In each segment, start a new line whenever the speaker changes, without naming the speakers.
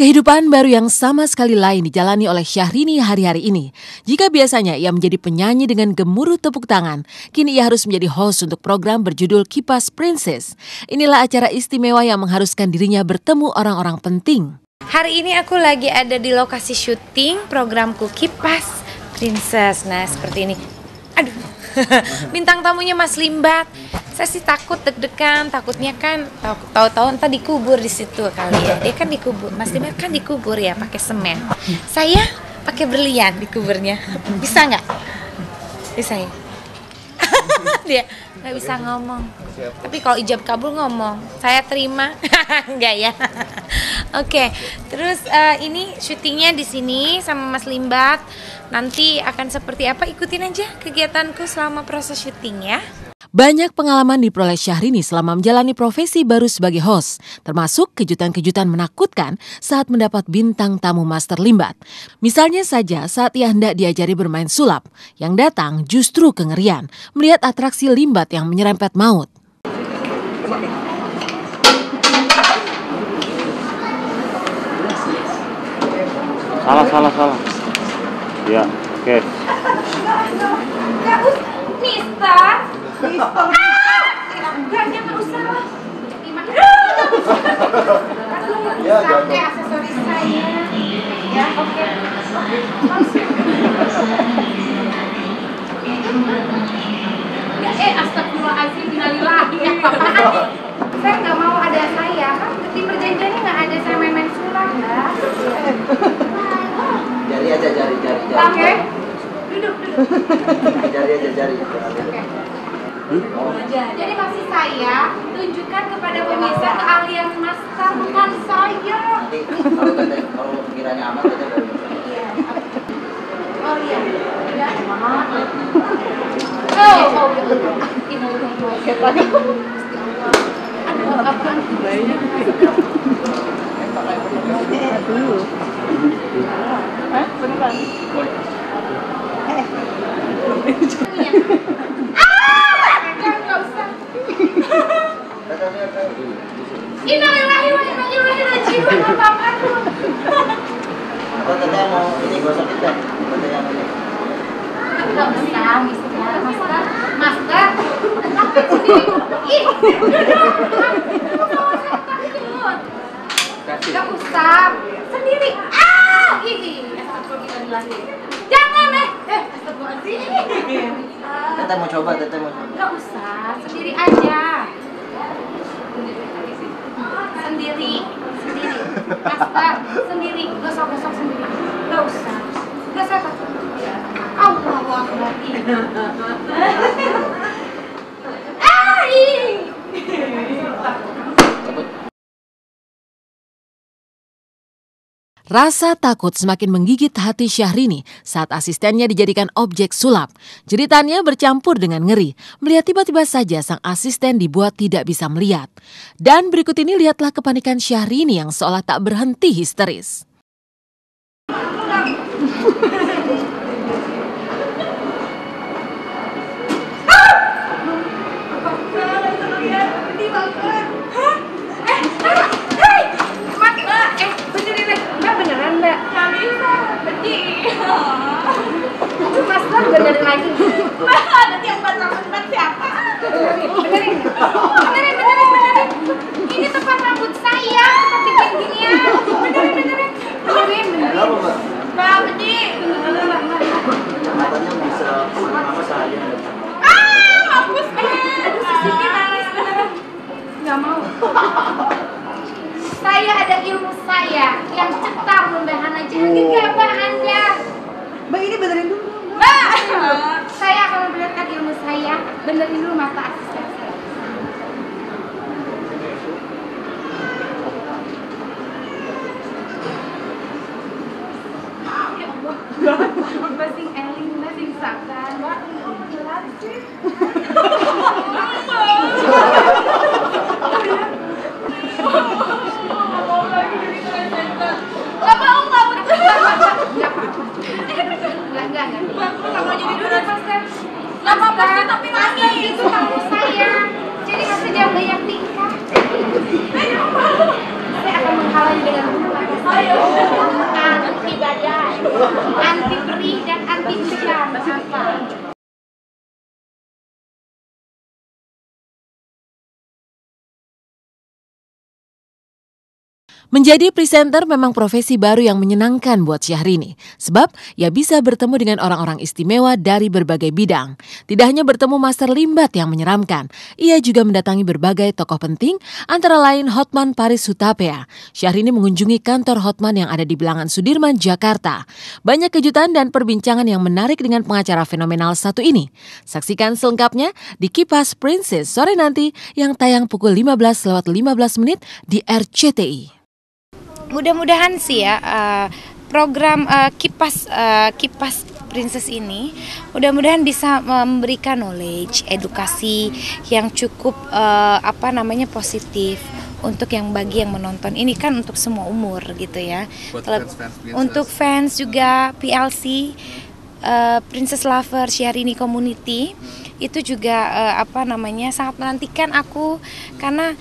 Kehidupan baru yang sama sekali lain dijalani oleh Syahrini hari-hari ini. Jika biasanya ia menjadi penyanyi dengan gemuruh tepuk tangan, kini ia harus menjadi host untuk program berjudul Kipas Princess. Inilah acara istimewa yang mengharuskan dirinya bertemu orang-orang penting.
Hari ini aku lagi ada di lokasi syuting programku Kipas Princess. Nah, seperti ini. Aduh, bintang tamunya Mas Limbat. Saya sih takut deg-degan, takutnya kan tahu-tahu entar dikubur di situ kali ya. Dia kan dikubur, Mas Limbat kan dikubur ya pakai semen. Saya pakai berlian dikuburnya. Bisa nggak? Bisa ya? Dia nggak bisa ngomong. Tapi kalau ijab kabul ngomong, saya terima. Enggak ya? Oke, terus ini syutingnya di sini sama Mas Limbat. Nanti akan seperti apa? Ikutin aja kegiatanku selama proses syuting ya.
Banyak pengalaman diperoleh Syahrini selama menjalani profesi baru sebagai host, termasuk kejutan-kejutan menakutkan saat mendapat bintang tamu Master Limbat. Misalnya saja saat ia hendak diajari bermain sulap, yang datang justru kengerian melihat atraksi Limbat yang menyerempet maut.
Salah. Ya, oke.
Mister. Jangan usah. Ya, pakai aksesoris saya. Ya, oke. Astagfirullahaladzim, innalillahi. Saya nggak mau ada saya, kan di perjanjiannya nggak ada saya main-main sulap, Mbak.
Jari aja.
Oke. Duduk.
Jari.
Oke. Jadi maksud saya tunjukkan kepada pemirsa keahlian master, bukan saya.
Nanti kalau kiranya aman kita baru.
Iya. Oh iya. Ya, maaf. Oh. Ini apaan?
Dulu. Hah? Beneran?
Innalillahi wa inna ilaihi raji'un. Apa-apaan lu?
Atau teteh mau ini gosokin kan? Teteh yang ini.
Enggak usah, Master. Tapi sendiri. Ih, enggak usah. Sendiri. Jangan astagfirullahaladzim.
Teteh mau coba.
Enggak usah, sendiri aja. Sendiri. Master, sendiri. Gosok sendiri. Enggak usah. Enggak usah takut. Allahu Akbar.
Rasa takut semakin menggigit hati Syahrini saat asistennya dijadikan objek sulap. Jeritannya bercampur dengan ngeri, melihat tiba-tiba saja sang asisten dibuat tidak bisa melihat. Dan berikut ini lihatlah kepanikan Syahrini yang seolah tak berhenti histeris.
Benerin lagi. Nanti yang empat siapa? Benerin. Ini tepat rambut saya, seperti gini-ginian. Benerin. Mbak, Bedi.
Matanya bisa sama saya.
Mampus banget. Aduh, Siti nangis beneran. Nggak mau. Saya ada ilmu saya yang cetar membahan aja. Gegabah Anda.
Mbak, ini benerin dulu.
Mbak, saya akan memperlihatkan ilmu saya. Benerin dulu mata asisten saya. Ya Allah, basing eling, basing sakan. Mbak, jelas sih. Tapi nangis itu kamu saya. Jadi masih jangan banyak tingkah. Saya akan menghalangi dengan mata saya.
Menjadi presenter memang profesi baru yang menyenangkan buat Syahrini. Sebab ia bisa bertemu dengan orang-orang istimewa dari berbagai bidang. Tidak hanya bertemu Master Limbat yang menyeramkan, ia juga mendatangi berbagai tokoh penting, antara lain Hotman Paris Hutapea. Syahrini mengunjungi kantor Hotman yang ada di Bilangan Sudirman, Jakarta. Banyak kejutan dan perbincangan yang menarik dengan pengacara fenomenal satu ini. Saksikan selengkapnya di Kipas Princess sore nanti yang tayang pukul 15:15 di RCTI.
Mudah-mudahan sih ya program Kipas Princess ini mudah-mudahan bisa memberikan knowledge, edukasi yang cukup positif untuk bagi yang menonton. Ini kan untuk semua umur gitu ya. Untuk fans juga PLC Princess Lover Syahrini Community itu juga sangat menantikan aku karena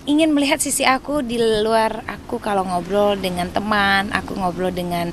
ingin melihat sisi aku di luar aku kalau ngobrol dengan teman, aku ngobrol dengan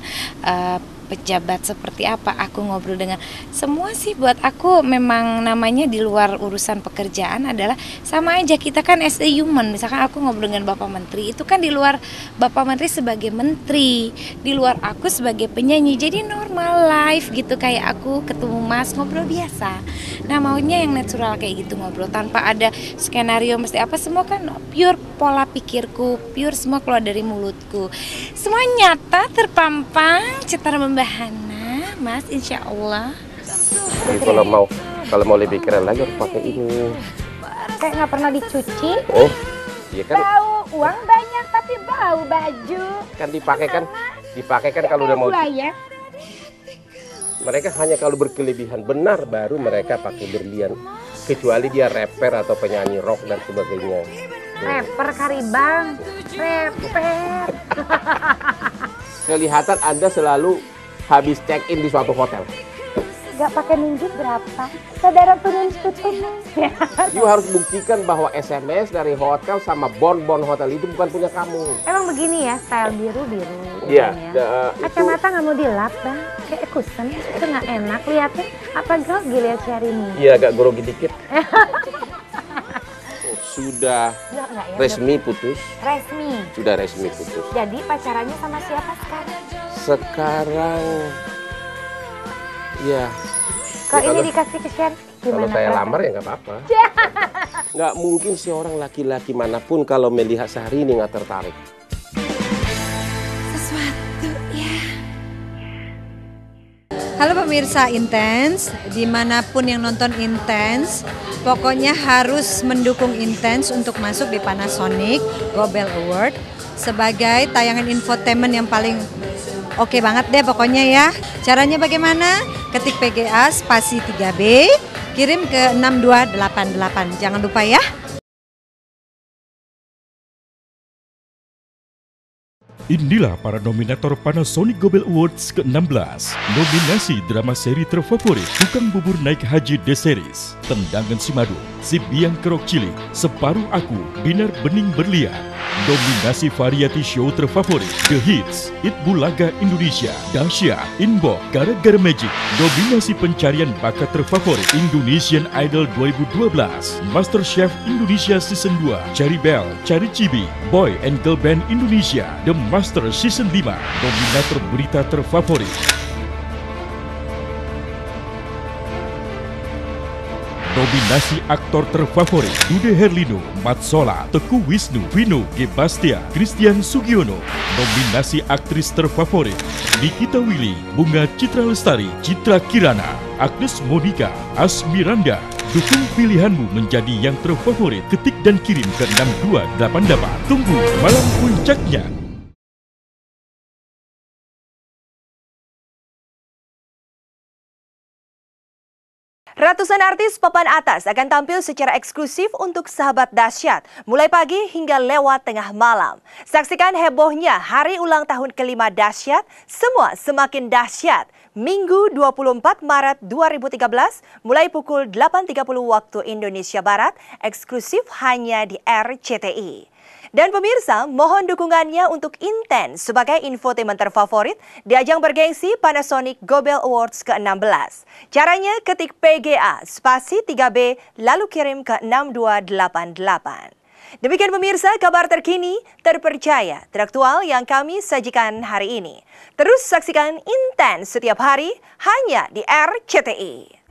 pejabat seperti apa, aku ngobrol dengan semua sih buat aku memang namanya di luar urusan pekerjaan adalah sama aja kita kan as a human. Misalkan aku ngobrol dengan Bapak Menteri, itu kan di luar Bapak Menteri sebagai menteri, di luar aku sebagai penyanyi. Jadi normal life gitu kayak aku ketemu Mas ngobrol biasa. Nah maunya yang natural kayak gitu ngobrol tanpa ada skenario mesti apa, semua kan pure pola pikirku, pure semua keluar dari mulutku. Semua nyata terpampang, cetar membahana, Mas, insya Allah.
Jadi kalau mau lebih keren lagi harus pakai ini.
Kayak nggak pernah dicuci.
Oh, iya kan?
Bau, uang banyak tapi bau baju.
Kan dipakai kan kalau udah mau.
Ya.
Mereka hanya kalau berkelebihan benar baru mereka pakai berlian. Kecuali dia rapper atau penyanyi rock dan sebagainya.
Rapper Karibang, rapper.
Kelihatan Anda selalu habis check in di suatu hotel.
Gak pakai nunjuk berapa? Saudara turun tutup.
You harus buktikan bahwa SMS dari hotel sama bon-bon hotel itu bukan punya kamu.
Emang begini ya, style biru-biru.
Iya.
Kacamata nggak mau dilap, Bang. Kayak kusen, itu nggak enak lihatnya. Apa grogi lihat Syahrini?
Iya, agak grogi dikit. Sudah resmi putus.
Resmi.
Sudah resmi putus.
Jadi pacarannya sama siapa sekarang?
Sekarang, ya.
Kok ini dikasih ke Syahrini?
Kalau saya lamar ya nggak apa-apa. Nggak mungkin seorang laki-laki manapun kalau melihat Syahrini nggak tertarik.
Sesuatu ya.
Halo pemirsa Intens, dimanapun yang nonton Intens, pokoknya harus mendukung Intens untuk masuk di Panasonic Gobel Award sebagai tayangan infotainment yang paling oke banget deh pokoknya ya. Caranya bagaimana? Ketik PGA spasi 3B, kirim ke 6288. Jangan lupa ya.
Inilah para nominator Panasonic Gobel Awards ke-16. Nominasi drama seri terfavorit Tukang Bubur Naik Haji The Series, Tendangan Si Madu, Si Biang Kerok Cilik, Separuh Aku, Binar Bening Berlian. Nominasi variety show terfavorit The Hits, It Bulaga Indonesia, Dahsyat, Inbox, Gara-Gara Magic. Nominasi pencarian bakat terfavorit Indonesian Idol 2012, Master Chef Indonesia Season 2, Cari Bell, Cari Cibi, Boy and Girl Band Indonesia, The Master Season 5. Nominator berita terfavorit Nominasi aktor terfavorit Dude Herlino, Mat Sola, Teguh Wisnu, Vino G. Bastia, Christian Sugiono. Nominasi aktris terfavorit Nikita Willy, Bunga Citra Lestari, Citra Kirana, Agnes Monica, Asmiranda. Dukung pilihanmu menjadi yang terfavorit. Ketik dan kirim ke 6288. Tunggu malam puncaknya.
Ratusan artis papan atas akan tampil secara eksklusif untuk Sahabat Dahsyat mulai pagi hingga lewat tengah malam. Saksikan hebohnya hari ulang tahun kelima Dahsyat, semua semakin dahsyat. Minggu 24 Maret 2013 mulai pukul 8.30 waktu Indonesia Barat, eksklusif hanya di RCTI. Dan pemirsa, mohon dukungannya untuk Intens sebagai infotainment terfavorit di ajang bergengsi Panasonic Gobel Awards ke-16. Caranya ketik PGA spasi 3B lalu kirim ke 6288. Demikian pemirsa kabar terkini, terpercaya, teraktual yang kami sajikan hari ini. Terus saksikan Intens setiap hari hanya di RCTI.